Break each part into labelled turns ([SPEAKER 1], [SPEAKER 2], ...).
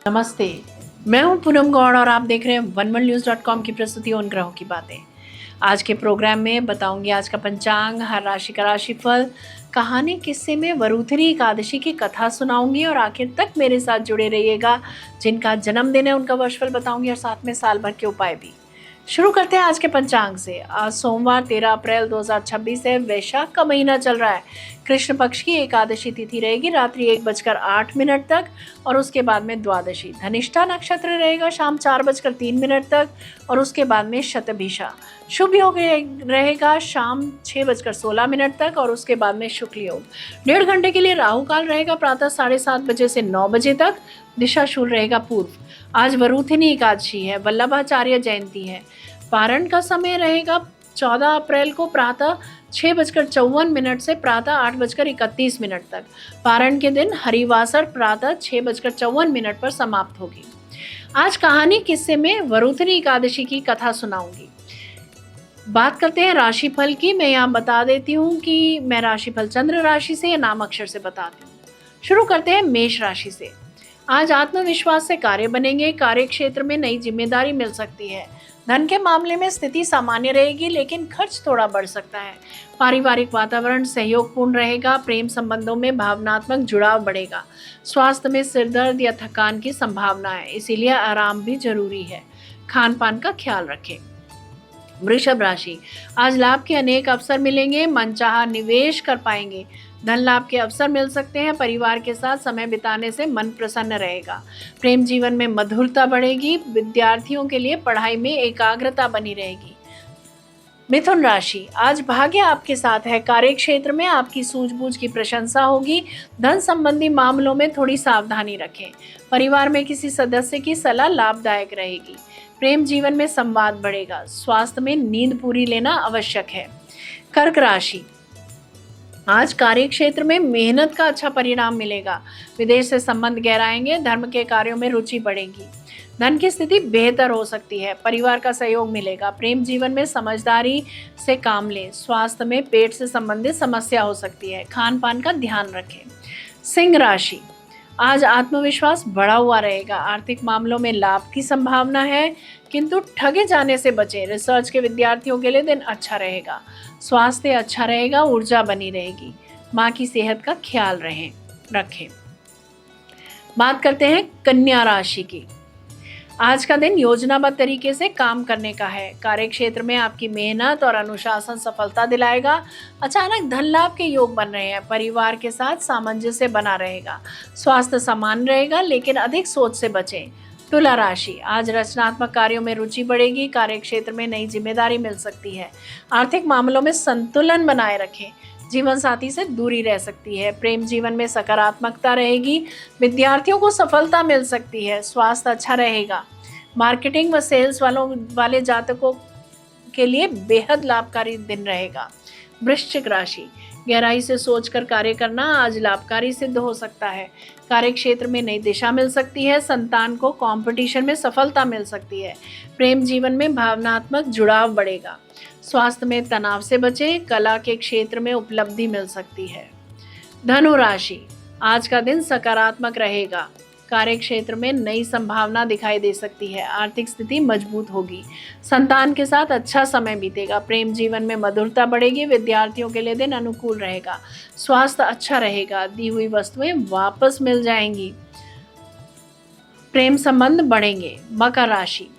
[SPEAKER 1] नमस्ते। मैं हूं पूनम गौड़ और आप देख रहे हैं वनवर्ल्ड की प्रस्तुति उन ग्रहों की बातें। आज के प्रोग्राम में बताऊंगी आज का पंचांग, हर राशि का राशिफल, कहानी, किस्से में वरुथनी एकादशी की कथा सुनाऊंगी और आखिर तक मेरे साथ जुड़े रहिएगा। जिनका जन्मदिन है उनका वर्षफल बताऊंगी और साथ में साल भर के उपाय भी। शुरू करते हैं आज के पंचांग से। आज सोमवार 13 अप्रैल 2026 है। वैशाख का महीना चल रहा है। कृष्ण पक्ष की एकादशी तिथि रहेगी रात्रि 1:08 तक और उसके बाद में द्वादशी। धनिष्ठा नक्षत्र रहेगा शाम 4:03 तक और उसके बाद में शतभिषा। शुभ योग रहेगा शाम 6:16 तक और उसके बाद में शुक्ल योग। 1.5 घंटे के लिए राहु काल रहेगा प्रातः 7:30 बजे से 9 बजे तक। दिशा शूल रहेगा पूर्व। आज वरुथनी एकादशी है। वल्लभाचार्य जयंती है। पारण का समय रहेगा 14 अप्रैल को प्रातः 6:54 से प्रातः 8:31 तक। पारण के दिन हरिवासर प्रातः 6:54 पर समाप्त होगी। आज कहानी किस्से में वरुथनी एकादशी की कथा सुनाऊंगी। बात करते हैं राशिफल की। मैं यहाँ बता देती हूँ कि मैं राशिफल चंद्र राशि से या नाम अक्षर से बताती हूँ। शुरू करते हैं मेष राशि से। आज आत्मविश्वास से कार्य बनेंगे। कार्य क्षेत्र में नई जिम्मेदारी मिल सकती है। धन के मामले में स्थिति सामान्य रहेगी लेकिन खर्च थोड़ा बढ़ सकता है। पारिवारिक वातावरण सहयोगपूर्ण रहेगा। प्रेम संबंधों में भावनात्मक जुड़ाव बढ़ेगा। स्वास्थ्य में सिरदर्द या थकान की संभावना है, इसीलिए आराम भी जरूरी है। खान पान का ख्याल रखें। वृषभ राशि। आज लाभ के अनेक अवसर मिलेंगे। मनचाहा निवेश कर पाएंगे। धन लाभ के अवसर मिल सकते हैं। परिवार के साथ समय बिताने से मन प्रसन्न रहेगा। प्रेम जीवन में मधुरता बढ़ेगी। विद्यार्थियों के लिए पढ़ाई में एकाग्रता बनी रहेगी। मिथुन राशि। आज भाग्य आपके साथ है। कार्य क्षेत्र में आपकी सूझबूझ की प्रशंसा होगी। धन संबंधी मामलों में थोड़ी सावधानी रखें। परिवार में किसी सदस्य की सलाह लाभदायक रहेगी। प्रेम जीवन में संवाद बढ़ेगा। स्वास्थ्य में नींद पूरी लेना आवश्यक है। कर्क राशि। आज कार्य क्षेत्र में मेहनत का अच्छा परिणाम मिलेगा। विदेश से संबंध गहराएंगे। धर्म के कार्यों में रुचि बढ़ेगी। धन की स्थिति बेहतर हो सकती है। परिवार का सहयोग मिलेगा। प्रेम जीवन में समझदारी से काम लें। स्वास्थ्य में पेट से संबंधित समस्या हो सकती है। खान पान का ध्यान रखें। सिंह राशि। आज आत्मविश्वास बढ़ा हुआ रहेगा। आर्थिक मामलों में लाभ की संभावना है किंतु ठगे जाने से बचें। रिसर्च के विद्यार्थियों के लिए दिन अच्छा रहेगा। स्वास्थ्य अच्छा रहेगा। ऊर्जा बनी रहेगी। माँ की सेहत का ख्याल रखें। बात करते हैं कन्या राशि की। आज का दिन योजनाबद्ध तरीके से काम करने का है। कार्य क्षेत्र में आपकी मेहनत और अनुशासन सफलता दिलाएगा। अचानक धन लाभ के योग बन रहे हैं। परिवार के साथ सामंजस्य बना रहेगा। स्वास्थ्य सामान्य रहेगा लेकिन अधिक सोच से बचें। तुला राशि। आज रचनात्मक कार्यों में रुचि बढ़ेगी। कार्य क्षेत्र में नई जिम्मेदारी मिल सकती है। आर्थिक मामलों में संतुलन बनाए रखें। जीवन साथी से दूरी रह सकती है। प्रेम जीवन में सकारात्मकता रहेगी। विद्यार्थियों को सफलता मिल सकती है। स्वास्थ्य अच्छा रहेगा। मार्केटिंग व सेल्स वाले जातकों के लिए बेहद लाभकारी दिन रहेगा। वृश्चिक राशि। गहराई से सोचकर कार्य करना आज लाभकारी सिद्ध हो सकता है। कार्य क्षेत्र में नई दिशा मिल सकती है। संतान को कंपटीशन में सफलता मिल सकती है। प्रेम जीवन में भावनात्मक जुड़ाव बढ़ेगा। स्वास्थ्य में तनाव से बचें। कला के क्षेत्र में उपलब्धि मिल सकती है। धनु राशि। आज का दिन सकारात्मक रहेगा। कार्य क्षेत्र में नई संभावना दिखाई दे सकती है। आर्थिक स्थिति मजबूत होगी। संतान के साथ अच्छा समय बीतेगा। प्रेम जीवन में मधुरता बढ़ेगी। विद्यार्थियों के लिए दिन अनुकूल रहेगा। स्वास्थ्य अच्छा रहेगा। दी हुई वस्तुएं वापस मिल जाएंगी। प्रेम संबंध बढ़ेंगे। मकर राशि।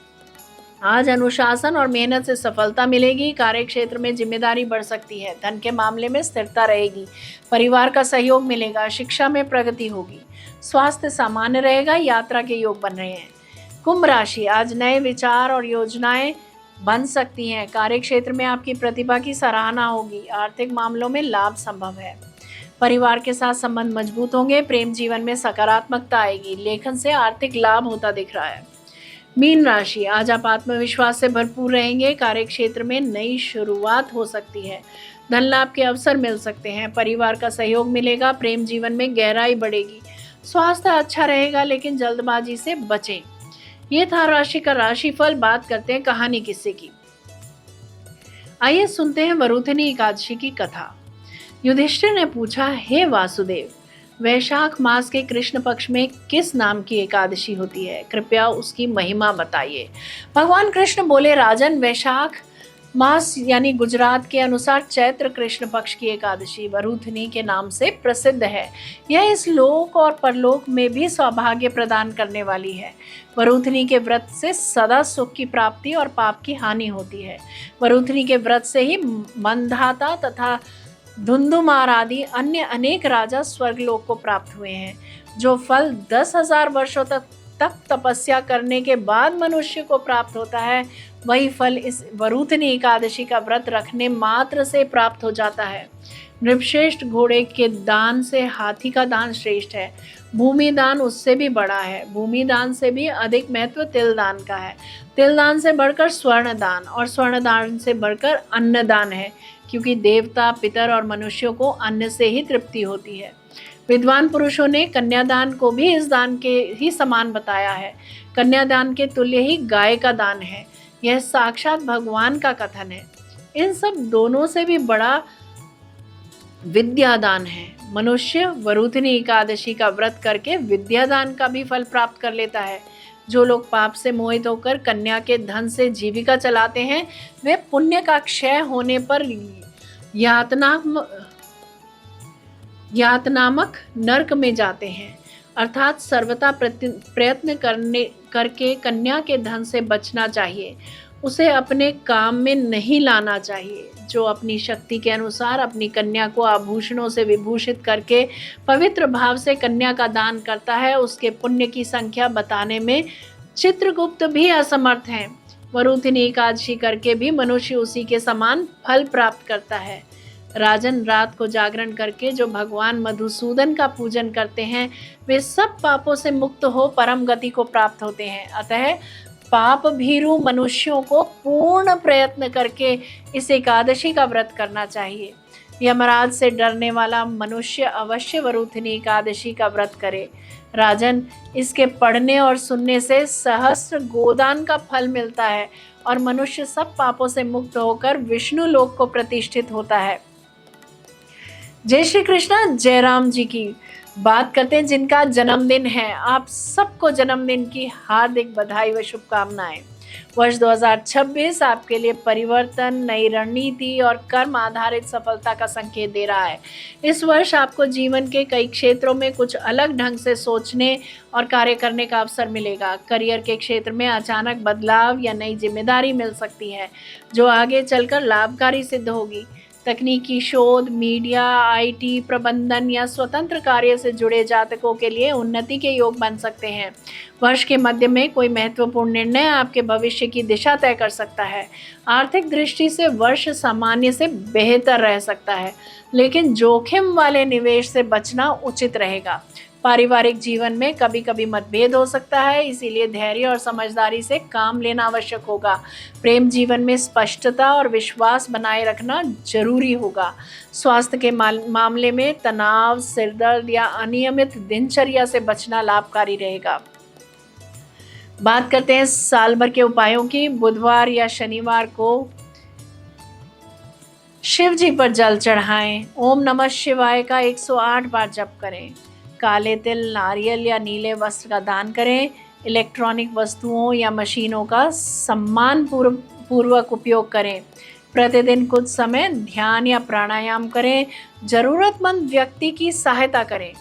[SPEAKER 1] आज अनुशासन और मेहनत से सफलता मिलेगी। कार्य क्षेत्र में जिम्मेदारी बढ़ सकती है। धन के मामले में स्थिरता रहेगी। परिवार का सहयोग मिलेगा। शिक्षा में प्रगति होगी। स्वास्थ्य सामान्य रहेगा। यात्रा के योग बन रहे हैं। कुंभ राशि। आज नए विचार और योजनाएं बन सकती हैं। कार्य क्षेत्र में आपकी प्रतिभा की सराहना होगी। आर्थिक मामलों में लाभ संभव है। परिवार के साथ संबंध मजबूत होंगे। प्रेम जीवन में सकारात्मकता आएगी। लेखन से आर्थिक लाभ होता दिख रहा है। मीन राशि। आज आप आत्मविश्वास से भरपूर रहेंगे। कार्य क्षेत्र में नई शुरुआत हो सकती है। धन लाभ के अवसर मिल सकते हैं। परिवार का सहयोग मिलेगा। प्रेम जीवन में गहराई बढ़ेगी। स्वास्थ्य अच्छा रहेगा लेकिन जल्दबाजी से बचें। ये था राशि का राशिफल। बात करते हैं कहानी किस्से की। आइए सुनते हैं वरुथनी एकादशी की कथा। युधिष्ठिर ने पूछा, हे वासुदेव, वैशाख मास के कृष्ण पक्ष में किस नाम की एकादशी होती है? कृपया उसकी महिमा बताइए। भगवान कृष्ण बोले, राजन, वैशाख मास यानी गुजरात के अनुसार चैत्र कृष्ण पक्ष की एकादशी वरुथनी के नाम से प्रसिद्ध है। यह इस लोक और परलोक में भी सौभाग्य प्रदान करने वाली है। वरुथनी के व्रत से सदा सुख की प्राप्ति और पाप की हानि होती है। वरुथनी के व्रत से ही मंधाता तथा धुंधुमार आदि अन्य अनेक राजा स्वर्गलोक को प्राप्त हुए हैं। जो फल 10,000 वर्षों तक तपस्या करने के बाद मनुष्य को प्राप्त होता है, वही फल इस वरुथनी एकादशी का व्रत रखने मात्र से प्राप्त हो जाता है। नृपश्रेष्ठ घोड़े के दान से हाथी का दान श्रेष्ठ है। भूमि दान उससे भी बड़ा है। भूमि दान से भी अधिक महत्व तिल दान का है। तिल दान से बढ़कर स्वर्ण दान और स्वर्ण दान से बढ़कर अन्न दान है, क्योंकि देवता, पितर और मनुष्यों को अन्न से ही तृप्ति होती है। विद्वान पुरुषों ने कन्यादान को भी इस दान के ही समान बताया है। कन्यादान के तुल्य ही गाय का दान है। यह साक्षात भगवान का कथन है। इन सब दोनों से भी बड़ा विद्यादान है। मनुष्य वरुथनी एकादशी का व्रत करके विद्यादान का भी फल प्राप्त कर लेता है। जो लोग पाप से मोहित होकर कन्या के धन से जीविका चलाते हैं, वे पुण्य का क्षय होने पर यातनामक नरक में जाते हैं। अर्थात सर्वथा प्रयत्न करके कन्या के धन से बचना चाहिए। उसे अपने काम में नहीं लाना चाहिए। जो अपनी शक्ति के अनुसार अपनी कन्या को आभूषणों से विभूषित करके पवित्र भाव से कन्या का दान करता है, उसके पुण्य की संख्या बताने में चित्रगुप्त भी असमर्थ हैं। वरुथनी एकादशी करके भी मनुष्य उसी के समान फल प्राप्त करता है। राजन, रात को जागरण करके जो भगवान मधुसूदन का पूजन करते हैं, वे सब पापों से मुक्त हो परम गति को प्राप्त होते हैं। अतः पाप भीरु मनुष्यों को पूर्ण प्रयत्न करके इस एकादशी का व्रत करना चाहिए। यमराज से डरने वाला मनुष्य अवश्य वरुथनी एकादशी का व्रत करे। राजन, इसके पढ़ने और सुनने से सहस्त्र गोदान का फल मिलता है और मनुष्य सब पापों से मुक्त होकर विष्णु लोक को प्रतिष्ठित होता है। जय श्री कृष्ण। जयराम जी की बात करते हैं जिनका जन्मदिन है। आप सबको जन्मदिन की हार्दिक बधाई व शुभकामनाएं। वर्ष 2026 आपके लिए परिवर्तन, नई रणनीति और कर्म आधारित सफलता का संकेत दे रहा है। इस वर्ष आपको जीवन के कई क्षेत्रों में कुछ अलग ढंग से सोचने और कार्य करने का अवसर मिलेगा। करियर के क्षेत्र में अचानक बदलाव या नई जिम्मेदारी मिल सकती है, जो आगे चलकर लाभकारी सिद्ध होगी। तकनीकी शोध, मीडिया, आईटी, प्रबंधन या स्वतंत्र कार्य से जुड़े जातकों के लिए उन्नति के योग बन सकते हैं। वर्ष के मध्य में कोई महत्वपूर्ण निर्णय आपके भविष्य की दिशा तय कर सकता है। आर्थिक दृष्टि से वर्ष सामान्य से बेहतर रह सकता है, लेकिन जोखिम वाले निवेश से बचना उचित रहेगा। पारिवारिक जीवन में कभी कभी मतभेद हो सकता है, इसीलिए धैर्य और समझदारी से काम लेना आवश्यक होगा। प्रेम जीवन में स्पष्टता और विश्वास बनाए रखना जरूरी होगा। स्वास्थ्य के मामले में तनाव, सिरदर्द या अनियमित दिनचर्या से बचना लाभकारी रहेगा। बात करते हैं साल भर के उपायों की। बुधवार या शनिवार को शिव जी पर जल चढ़ाएं। ओम नमः शिवाय का 108 बार जप करें। काले तिल, नारियल या नीले वस्त्र का दान करें। इलेक्ट्रॉनिक वस्तुओं या मशीनों का सम्मान पूर्वक उपयोग करें। प्रतिदिन कुछ समय ध्यान या प्राणायाम करें। जरूरतमंद व्यक्ति की सहायता करें।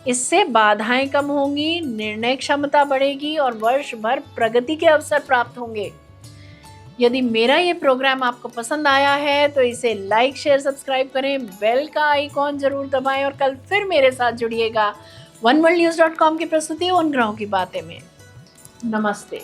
[SPEAKER 1] इससे बाधाएं कम होंगी, निर्णय क्षमता बढ़ेगी और वर्ष भर प्रगति के अवसर प्राप्त होंगे। यदि मेरा ये प्रोग्राम आपको पसंद आया है तो इसे लाइक, शेयर, सब्सक्राइब करें। बेल का आइकॉन जरूर दबाएं और कल फिर मेरे साथ जुड़िएगा oneworldnews.com की प्रस्तुति उन ग्रहों की बातें में। नमस्ते।